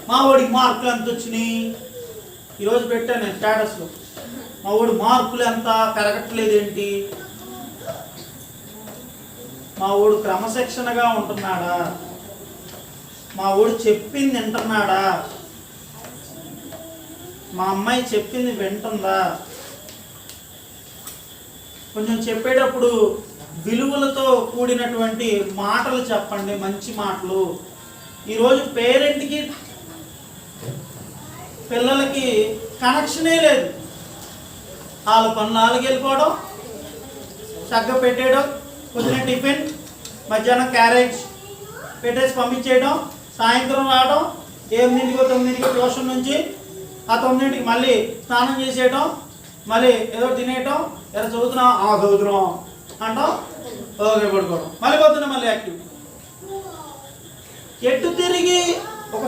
మా వాడికి మార్కులు ఎంత వచ్చినాయి, ఈరోజు పెట్టాను నేను స్టేటస్లో, మా వాడి మార్కులు ఎంత పెరగట్లేదు ఏంటి, మా వాడు క్రమశిక్షణగా ఉంటున్నాడా, మా వాడు చెప్పింది వింటున్నాడా, మా అమ్మాయి చెప్పింది వింటుందా. కొంచెం చెప్పేటప్పుడు విలువలతో కూడినటువంటి మాటలు చెప్పండి, మంచి మాటలు. ఈరోజు పేరెంట్కి పిల్లలకి కనెక్షనే లేదు. వాళ్ళ పనులు వాళ్ళకి వెళ్ళిపోవడం, చక్కగా పెట్టేయడం, పొద్దున టిఫిన్, మధ్యాహ్నం క్యారేజ్ పెట్టేసి పంపించేయడం, సాయంత్రం రావడం, 8 9 ట్యూషన్ నుంచి, ఆ 9 మళ్ళీ స్నానం చేసేయడం, మళ్ళీ ఏదో తినేయటం, ఏదో చదువుతున్నాం అంటాం, ఓకే పడుకోవడం, మళ్ళీ పొద్దున్న మళ్ళీ యాక్టివ్. ఎటు తిరిగి ఒక